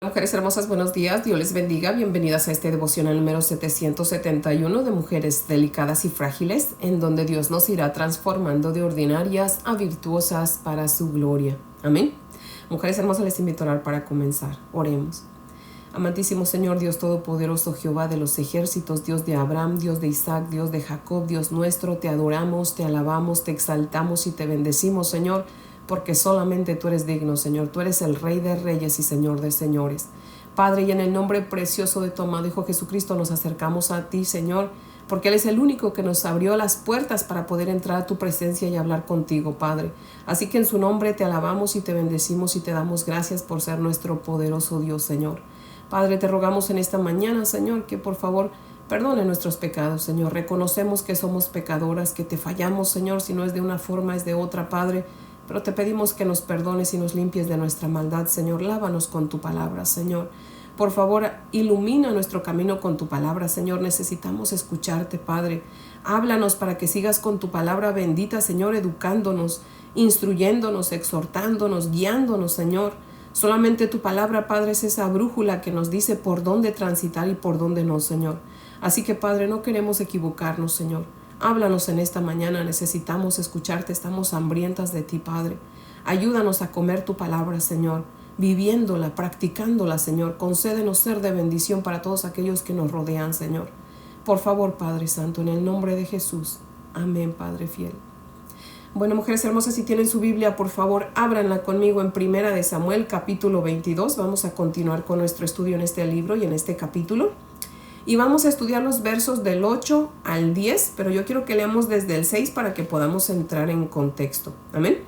Mujeres hermosas, buenos días, Dios les bendiga, bienvenidas a este devocional número 771 de Mujeres Delicadas y Frágiles, en donde Dios nos irá transformando de ordinarias a virtuosas para su gloria. Amén. Mujeres hermosas, les invito a orar para comenzar. Oremos. Amantísimo Señor, Dios Todopoderoso, Jehová de los ejércitos, Dios de Abraham, Dios de Isaac, Dios de Jacob, Dios nuestro, te adoramos, te alabamos, te exaltamos y te bendecimos, Señor, porque solamente tú eres digno, Señor. Tú eres el Rey de Reyes y Señor de Señores. Padre, y en el nombre precioso de tu amado Hijo Jesucristo nos acercamos a ti, Señor, porque Él es el único que nos abrió las puertas para poder entrar a tu presencia y hablar contigo, Padre. Así que en su nombre te alabamos y te bendecimos y te damos gracias por ser nuestro poderoso Dios, Señor. Padre, te rogamos en esta mañana, Señor, que por favor perdone nuestros pecados, Señor. Reconocemos que somos pecadoras, que te fallamos, Señor, si no es de una forma, es de otra, Padre. Pero te pedimos que nos perdones y nos limpies de nuestra maldad, Señor. Lávanos con tu palabra, Señor. Por favor, ilumina nuestro camino con tu palabra, Señor. Necesitamos escucharte, Padre. Háblanos para que sigas con tu palabra bendita, Señor, educándonos, instruyéndonos, exhortándonos, guiándonos, Señor. Solamente tu palabra, Padre, es esa brújula que nos dice por dónde transitar y por dónde no, Señor. Así que, Padre, no queremos equivocarnos, Señor. Háblanos en esta mañana, necesitamos escucharte, estamos hambrientas de ti, Padre. Ayúdanos a comer tu palabra, Señor, viviéndola, practicándola, Señor. Concédenos ser de bendición para todos aquellos que nos rodean, Señor. Por favor, Padre Santo, en el nombre de Jesús. Amén, Padre fiel. Bueno, mujeres hermosas, si tienen su Biblia, por favor, ábranla conmigo en Primera de Samuel, capítulo 22. Vamos a continuar con nuestro estudio en este libro y en este capítulo. Y vamos a estudiar los versos del 8 al 10, pero yo quiero que leamos desde el 6 para que podamos entrar en contexto. Amén.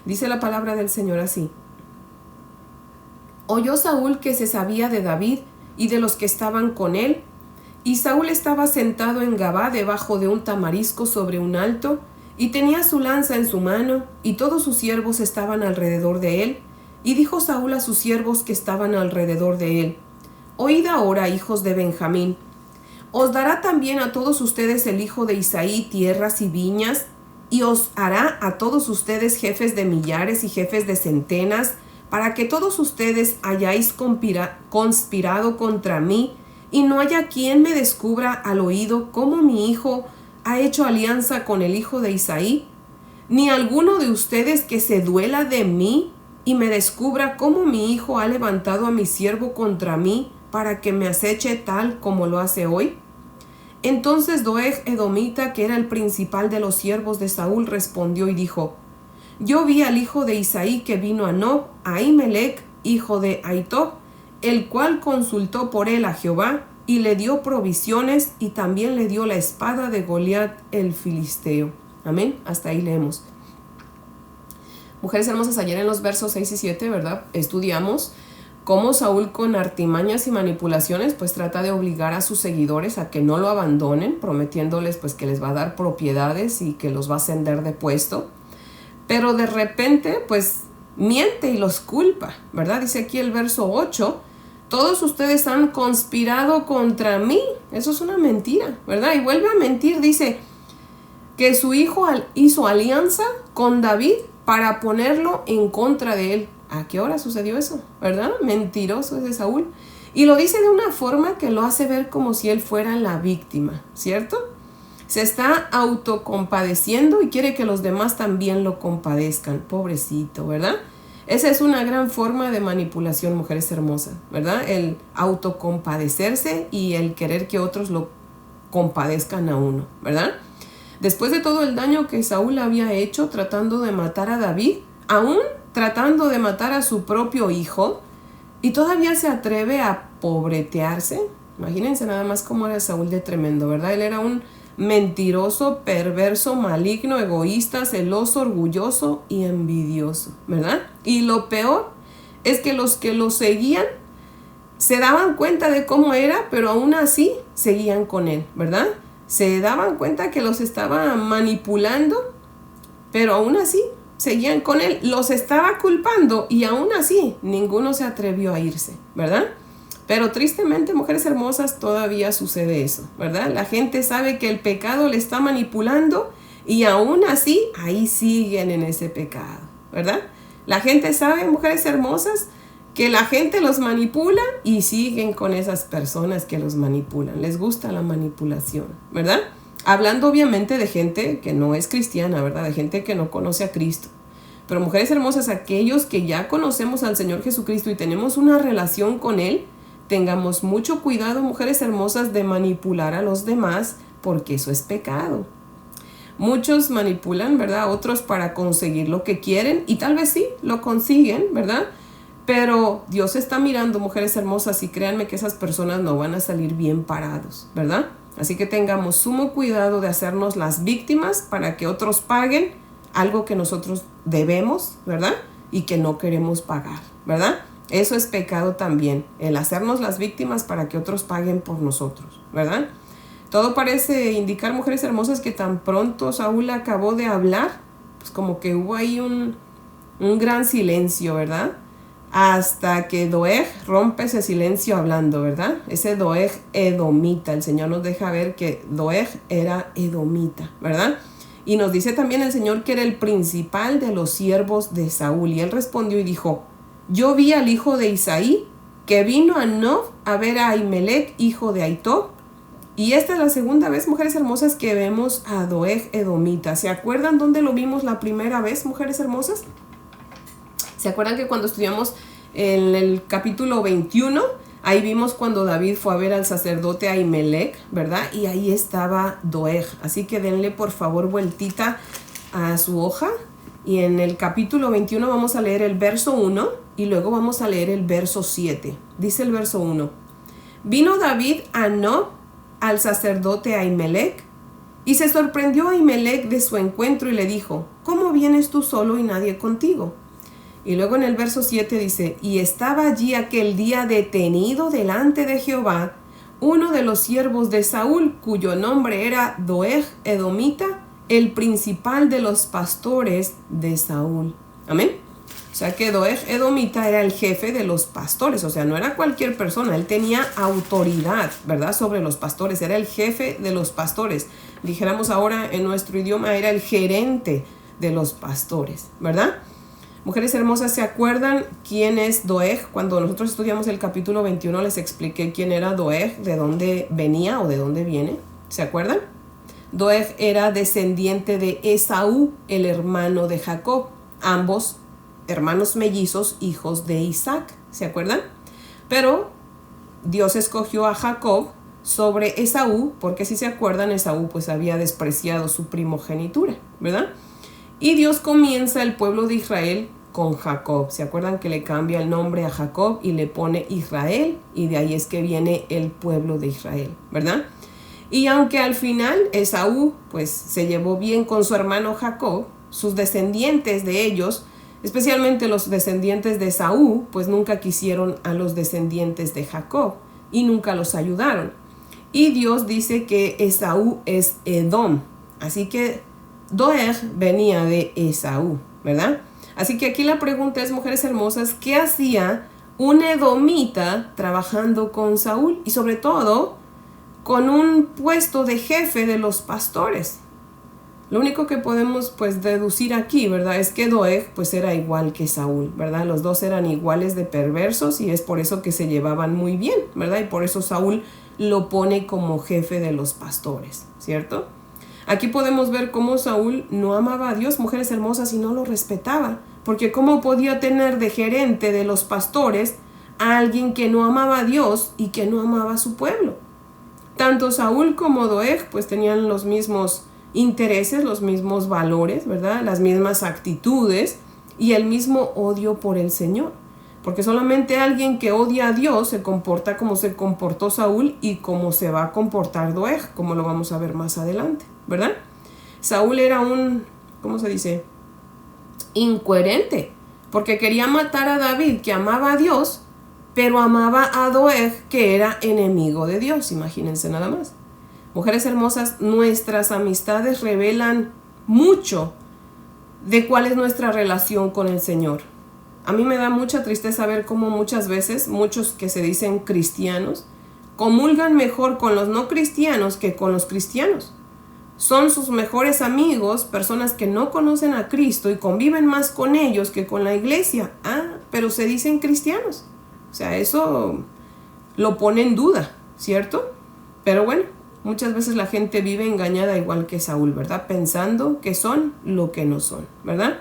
Dice la palabra del Señor así. Oyó Saúl que se sabía de David y de los que estaban con él, y Saúl estaba sentado en Gabá debajo de un tamarisco sobre un alto, y tenía su lanza en su mano, y todos sus siervos estaban alrededor de él. Y dijo Saúl a sus siervos que estaban alrededor de él: Oíd ahora, hijos de Benjamín, os dará también a todos ustedes el hijo de Isaí tierras y viñas, y os hará a todos ustedes jefes de millares y jefes de centenas, para que todos ustedes hayáis conspirado contra mí, y no haya quien me descubra al oído cómo mi hijo ha hecho alianza con el hijo de Isaí, ni alguno de ustedes que se duela de mí y me descubra cómo mi hijo ha levantado a mi siervo contra mí, para que me aceche tal como lo hace hoy. Entonces Doeg edomita, que era el principal de los siervos de Saúl, respondió y dijo: Yo vi al hijo de Isaí que vino a Nob, a Ahimelech, hijo de Ahitob, el cual consultó por él a Jehová, y le dio provisiones, y también le dio la espada de Goliat el filisteo. Amén. Hasta ahí leemos. Mujeres hermosas, ayer en los versos 6 y 7, ¿verdad? Estudiamos cómo Saúl, con artimañas y manipulaciones, pues trata de obligar a sus seguidores a que no lo abandonen, prometiéndoles pues que les va a dar propiedades y que los va a ascender de puesto. Pero de repente pues miente y los culpa, ¿verdad? Dice aquí el verso 8, todos ustedes han conspirado contra mí. Eso es una mentira, ¿verdad? Y vuelve a mentir, dice que su hijo hizo alianza con David para ponerlo en contra de él. ¿A qué hora sucedió eso? ¿Verdad? Mentiroso ese Saúl. Y lo dice de una forma que lo hace ver como si él fuera la víctima, ¿cierto? Se está autocompadeciendo y quiere que los demás también lo compadezcan. Pobrecito, ¿verdad? Esa es una gran forma de manipulación, mujeres hermosas, ¿verdad? El autocompadecerse y el querer que otros lo compadezcan a uno, ¿verdad? Después de todo el daño que Saúl había hecho tratando de matar a David, aún tratando de matar a su propio hijo, y todavía se atreve a pobretearse. Imagínense nada más cómo era Saúl de tremendo, ¿verdad? Él era un mentiroso, perverso, maligno, egoísta, celoso, orgulloso y envidioso, ¿verdad? Y lo peor es que los que lo seguían se daban cuenta de cómo era, pero aún así seguían con él, ¿verdad? Se daban cuenta que los estaba manipulando, pero aún así seguían con él, los estaba culpando y aún así ninguno se atrevió a irse, ¿verdad? Pero tristemente, mujeres hermosas, todavía sucede eso, ¿verdad? La gente sabe que el pecado le está manipulando y aún así ahí siguen en ese pecado, ¿verdad? La gente sabe, mujeres hermosas, que la gente los manipula y siguen con esas personas que los manipulan. Les gusta la manipulación, ¿verdad? Hablando obviamente de gente que no es cristiana, ¿verdad? De gente que no conoce a Cristo. Pero mujeres hermosas, aquellos que ya conocemos al Señor Jesucristo y tenemos una relación con Él, tengamos mucho cuidado, mujeres hermosas, de manipular a los demás, porque eso es pecado. Muchos manipulan, ¿verdad? Otros para conseguir lo que quieren y tal vez sí, lo consiguen, ¿verdad? Pero Dios está mirando, mujeres hermosas, y créanme que esas personas no van a salir bien parados, ¿verdad? Así que tengamos sumo cuidado de hacernos las víctimas para que otros paguen algo que nosotros debemos, ¿verdad? Y que no queremos pagar, ¿verdad? Eso es pecado también, el hacernos las víctimas para que otros paguen por nosotros, ¿verdad? Todo parece indicar, mujeres hermosas, que tan pronto Saúl acabó de hablar, pues como que hubo ahí un gran silencio, ¿verdad? Hasta que Doeg rompe ese silencio hablando, ¿verdad? Ese Doeg edomita, el Señor nos deja ver que Doeg era edomita, ¿verdad? Y nos dice también el Señor que era el principal de los siervos de Saúl. Y él respondió y dijo: yo vi al hijo de Isaí, que vino a Nob a ver a Ahimelech, hijo de Ahitob. Y esta es la segunda vez, mujeres hermosas, que vemos a Doeg edomita. ¿Se acuerdan dónde lo vimos la primera vez, mujeres hermosas? ¿Se acuerdan que cuando estudiamos en el capítulo 21, ahí vimos cuando David fue a ver al sacerdote Ahimelech, ¿verdad? Y ahí estaba Doeg. Así que denle por favor vueltita a su hoja. Y en el capítulo 21 vamos a leer el verso 1 y luego vamos a leer el verso 7. Dice el verso 1. Vino David a Nob al sacerdote Ahimelech, y se sorprendió Ahimelech de su encuentro y le dijo: ¿cómo vienes tú solo y nadie contigo? Y luego en el verso 7 dice: y estaba allí aquel día detenido delante de Jehová uno de los siervos de Saúl, cuyo nombre era Doeg edomita, el principal de los pastores de Saúl. Amén. O sea que Doeg edomita era el jefe de los pastores, o sea, no era cualquier persona, él tenía autoridad, ¿verdad?, sobre los pastores, era el jefe de los pastores. Dijéramos ahora en nuestro idioma, era el gerente de los pastores, ¿verdad? Mujeres hermosas, ¿se acuerdan quién es Doeg? Cuando nosotros estudiamos el capítulo 21 les expliqué quién era Doeg, de dónde venía o de dónde viene. ¿Se acuerdan? Doeg era descendiente de Esaú, el hermano de Jacob, ambos hermanos mellizos, hijos de Isaac. ¿Se acuerdan? Pero Dios escogió a Jacob sobre Esaú, porque si se acuerdan, Esaú pues había despreciado su primogenitura, ¿verdad? Y Dios comienza el pueblo de Israel con Jacob. ¿Se acuerdan que le cambia el nombre a Jacob y le pone Israel? Y de ahí es que viene el pueblo de Israel, ¿verdad? Y aunque al final Esaú pues se llevó bien con su hermano Jacob, sus descendientes de ellos, especialmente los descendientes de Esaú, pues nunca quisieron a los descendientes de Jacob y nunca los ayudaron. Y Dios dice que Esaú es Edom. Así que Doeg venía de Esaú, ¿verdad? Así que aquí la pregunta es, mujeres hermosas, ¿qué hacía un edomita trabajando con Saúl? Y sobre todo, con un puesto de jefe de los pastores. Lo único que podemos pues deducir aquí, ¿verdad?, es que Doeg pues era igual que Saúl, ¿verdad? Los dos eran iguales de perversos y es por eso que se llevaban muy bien, ¿verdad? Y por eso Saúl lo pone como jefe de los pastores, ¿cierto? Aquí podemos ver cómo Saúl no amaba a Dios, mujeres hermosas, y no lo respetaba, porque cómo podía tener de gerente de los pastores a alguien que no amaba a Dios y que no amaba a su pueblo. Tanto Saúl como Doeg pues tenían los mismos intereses, los mismos valores, ¿verdad?, las mismas actitudes y el mismo odio por el Señor, porque solamente alguien que odia a Dios se comporta como se comportó Saúl y como se va a comportar Doeg, como lo vamos a ver más adelante, ¿verdad? Saúl era ¿cómo se dice?, incoherente, porque quería matar a David, que amaba a Dios, pero amaba a Doeg, que era enemigo de Dios. Imagínense nada más. Mujeres hermosas, nuestras amistades revelan mucho de cuál es nuestra relación con el Señor. A mí me da mucha tristeza ver cómo muchas veces muchos que se dicen cristianos comulgan mejor con los no cristianos que con los cristianos. Son sus mejores amigos, personas que no conocen a Cristo y conviven más con ellos que con la iglesia. pero se dicen cristianos. O sea, eso lo pone en duda, ¿cierto? Pero bueno, muchas veces la gente vive engañada igual que Saúl, ¿verdad? Pensando que son lo que no son, ¿verdad?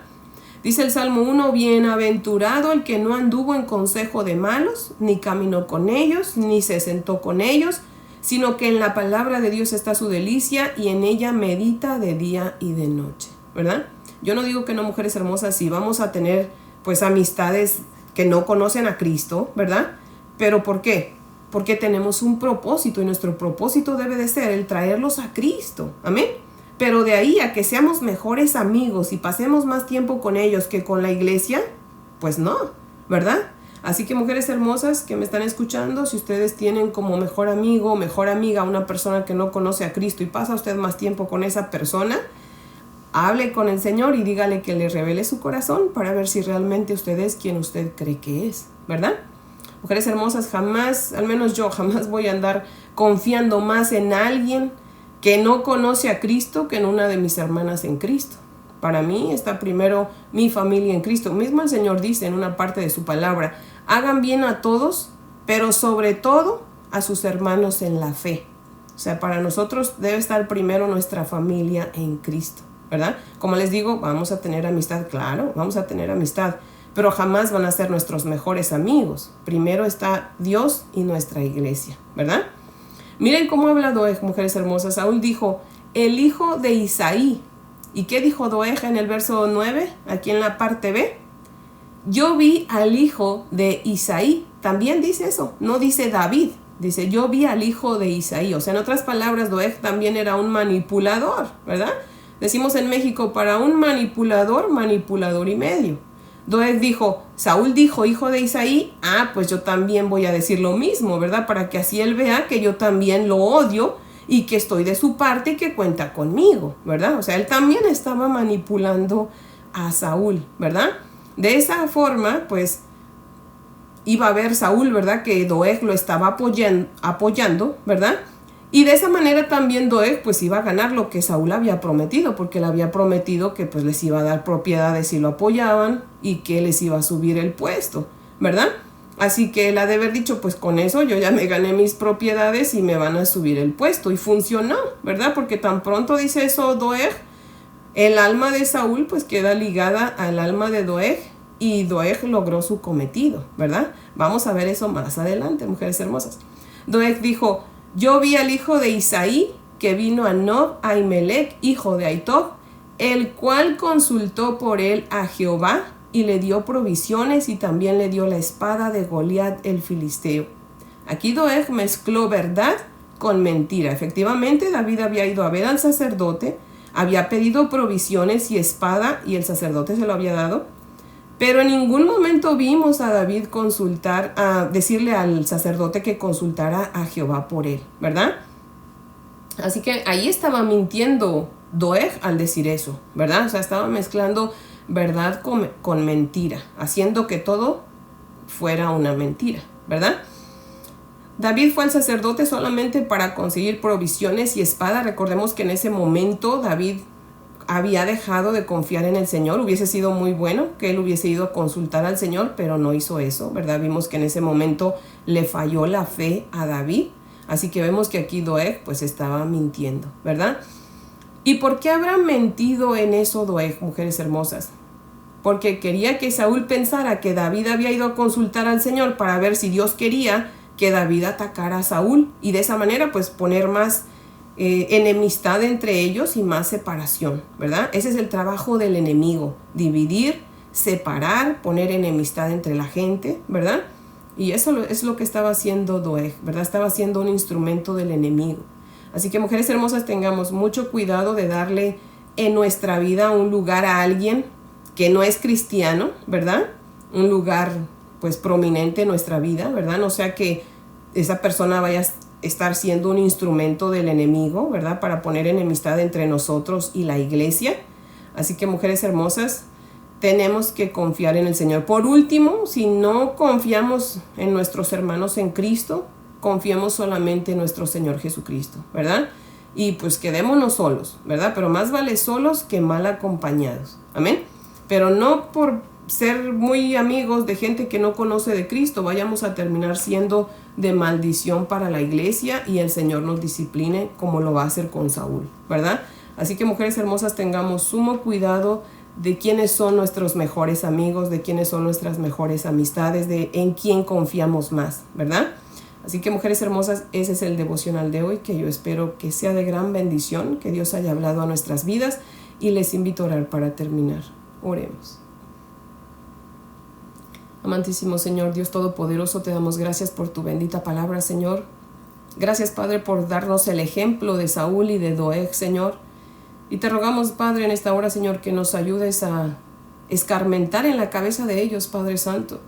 Dice el Salmo 1, bienaventurado el que no anduvo en consejo de malos, ni caminó con ellos, ni se sentó con ellos, sino que en la palabra de Dios está su delicia y en ella medita de día y de noche, ¿verdad? Yo no digo que no, mujeres hermosas, sí vamos a tener pues amistades que no conocen a Cristo, ¿verdad? Pero ¿por qué? Porque tenemos un propósito y nuestro propósito debe de ser el traerlos a Cristo, amén. Pero de ahí a que seamos mejores amigos y pasemos más tiempo con ellos que con la iglesia, pues no, ¿verdad? Así que mujeres hermosas que me están escuchando, si ustedes tienen como mejor amigo o mejor amiga una persona que no conoce a Cristo y pasa usted más tiempo con esa persona, hable con el Señor y dígale que le revele su corazón para ver si realmente usted es quien usted cree que es, ¿verdad? Mujeres hermosas, jamás, al menos yo jamás voy a andar confiando más en alguien que no conoce a Cristo que en una de mis hermanas en Cristo. Para mí está primero mi familia en Cristo. Mismo el Señor dice en una parte de su palabra, hagan bien a todos, pero sobre todo a sus hermanos en la fe. O sea, para nosotros debe estar primero nuestra familia en Cristo, ¿verdad? Como les digo, vamos a tener amistad, claro, vamos a tener amistad, pero jamás van a ser nuestros mejores amigos. Primero está Dios y nuestra iglesia, ¿verdad? Miren cómo habla Doeg, mujeres hermosas. Saúl dijo, el hijo de Isaí. ¿Y qué dijo Doeg en el verso 9? Aquí en la parte B. Yo vi al hijo de Isaí. También dice eso. No dice David. Dice, yo vi al hijo de Isaí. O sea, en otras palabras, Doeg también era un manipulador, ¿verdad? Decimos en México, para un manipulador, manipulador y medio. Doeg dijo, Saúl dijo, hijo de Isaí, pues yo también voy a decir lo mismo, ¿verdad? Para que así él vea que yo también lo odio y que estoy de su parte y que cuenta conmigo, ¿verdad? O sea, él también estaba manipulando a Saúl, ¿verdad? De esa forma, pues, iba a ver Saúl, ¿verdad? Que Doeg lo estaba apoyando, ¿verdad? Y de esa manera también Doeg pues iba a ganar lo que Saúl había prometido, porque le había prometido que pues les iba a dar propiedades si lo apoyaban y que les iba a subir el puesto, ¿verdad? Así que él ha de haber dicho, pues con eso yo ya me gané mis propiedades y me van a subir el puesto. Y funcionó, ¿verdad? Porque tan pronto dice eso Doeg, el alma de Saúl pues queda ligada al alma de Doeg y Doeg logró su cometido, ¿verdad? Vamos a ver eso más adelante, mujeres hermosas. Doeg dijo, yo vi al hijo de Isaí que vino a Nob, a Ahimelech, hijo de Ahitob, el cual consultó por él a Jehová y le dio provisiones y también le dio la espada de Goliat el filisteo. Aquí Doeg mezcló verdad con mentira. Efectivamente, David había ido a ver al sacerdote, había pedido provisiones y espada y el sacerdote se lo había dado, pero en ningún momento vimos a David decirle al sacerdote que consultara a Jehová por él, ¿verdad? Así que ahí estaba mintiendo Doeg al decir eso, ¿verdad? O sea, estaba mezclando verdad con mentira, haciendo que todo fuera una mentira, ¿verdad? David fue al sacerdote solamente para conseguir provisiones y espada. Recordemos que en ese momento David había dejado de confiar en el Señor. Hubiese sido muy bueno que él hubiese ido a consultar al Señor, pero no hizo eso, ¿verdad? Vimos que en ese momento le falló la fe a David. Así que vemos que aquí Doeg pues estaba mintiendo, ¿verdad? ¿Y por qué habrá mentido en eso Doeg, mujeres hermosas? Porque quería que Saúl pensara que David había ido a consultar al Señor para ver si Dios quería que David atacara a Saúl y de esa manera pues poner más enemistad entre ellos y más separación, ¿verdad? Ese es el trabajo del enemigo, dividir, separar, poner enemistad entre la gente, ¿verdad? Y eso es lo que estaba haciendo Doeg, ¿verdad? Estaba siendo un instrumento del enemigo. Así que mujeres hermosas, tengamos mucho cuidado de darle en nuestra vida un lugar a alguien que no es cristiano, ¿verdad? Un lugar pues prominente en nuestra vida, ¿verdad? No sea que esa persona vaya a estar siendo un instrumento del enemigo, ¿verdad? Para poner enemistad entre nosotros y la iglesia. Así que mujeres hermosas, tenemos que confiar en el Señor. Por último, si no confiamos en nuestros hermanos en Cristo, confiemos solamente en nuestro Señor Jesucristo, ¿verdad? Y pues quedémonos solos, ¿verdad? Pero más vale solos que mal acompañados. Amén. Pero no por ser muy amigos de gente que no conoce de Cristo, vayamos a terminar siendo de maldición para la iglesia y el Señor nos discipline como lo va a hacer con Saúl, ¿verdad? Así que, mujeres hermosas, tengamos sumo cuidado de quiénes son nuestros mejores amigos, de quiénes son nuestras mejores amistades, de en quién confiamos más, ¿verdad? Así que, mujeres hermosas, ese es el devocional de hoy, que yo espero que sea de gran bendición, que Dios haya hablado a nuestras vidas, y les invito a orar para terminar. Oremos. Amantísimo Señor, Dios Todopoderoso, te damos gracias por tu bendita palabra, Señor. Gracias, Padre, por darnos el ejemplo de Saúl y de Doeg, Señor. Y te rogamos, Padre, en esta hora, Señor, que nos ayudes a escarmentar en la cabeza de ellos, Padre Santo.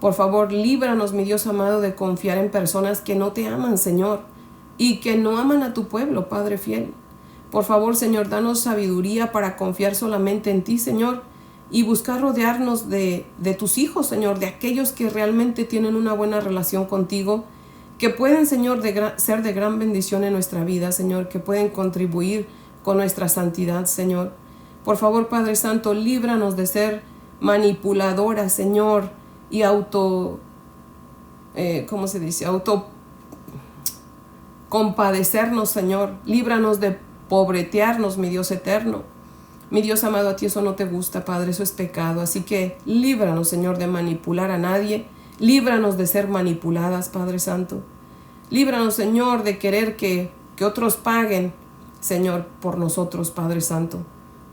Por favor, líbranos, mi Dios amado, de confiar en personas que no te aman, Señor, y que no aman a tu pueblo, Padre fiel. Por favor, Señor, danos sabiduría para confiar solamente en ti, Señor, y buscar rodearnos de tus hijos, Señor, de aquellos que realmente tienen una buena relación contigo, que pueden, Señor, ser de gran bendición en nuestra vida, Señor, que pueden contribuir con nuestra santidad, Señor. Por favor, Padre Santo, líbranos de ser manipuladoras, Señor, y compadecernos, Señor. Líbranos de pobretearnos, mi Dios eterno. Mi Dios amado, a ti eso no te gusta, Padre, eso es pecado. Así que líbranos, Señor, de manipular a nadie. Líbranos de ser manipuladas, Padre Santo. Líbranos, Señor, de querer que otros paguen, Señor, por nosotros, Padre Santo.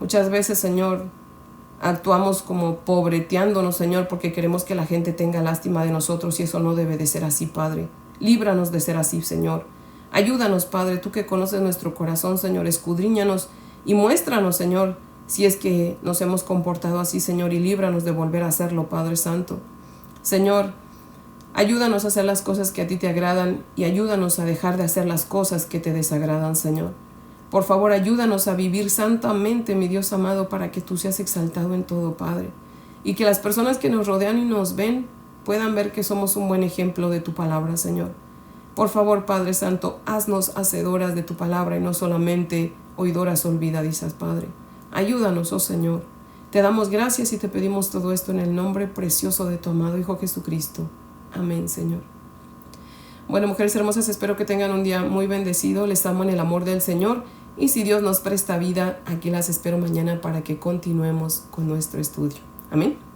Muchas veces, Señor, actuamos como pobreteándonos, Señor, porque queremos que la gente tenga lástima de nosotros, y eso no debe de ser así, Padre. Líbranos de ser así, Señor. Ayúdanos, Padre, tú que conoces nuestro corazón, Señor, escudriñanos y muéstranos, Señor, si es que nos hemos comportado así, Señor, y líbranos de volver a hacerlo, Padre Santo. Señor, ayúdanos a hacer las cosas que a ti te agradan y ayúdanos a dejar de hacer las cosas que te desagradan, Señor. Por favor, ayúdanos a vivir santamente, mi Dios amado, para que tú seas exaltado en todo, Padre. Y que las personas que nos rodean y nos ven puedan ver que somos un buen ejemplo de tu palabra, Señor. Por favor, Padre Santo, haznos hacedoras de tu palabra y no solamente oidoras olvidadizas, Padre. Ayúdanos, oh Señor. Te damos gracias y te pedimos todo esto en el nombre precioso de tu amado Hijo Jesucristo. Amén, Señor. Bueno, mujeres hermosas, espero que tengan un día muy bendecido. Les amo en el amor del Señor. Y si Dios nos presta vida, aquí las espero mañana para que continuemos con nuestro estudio. Amén.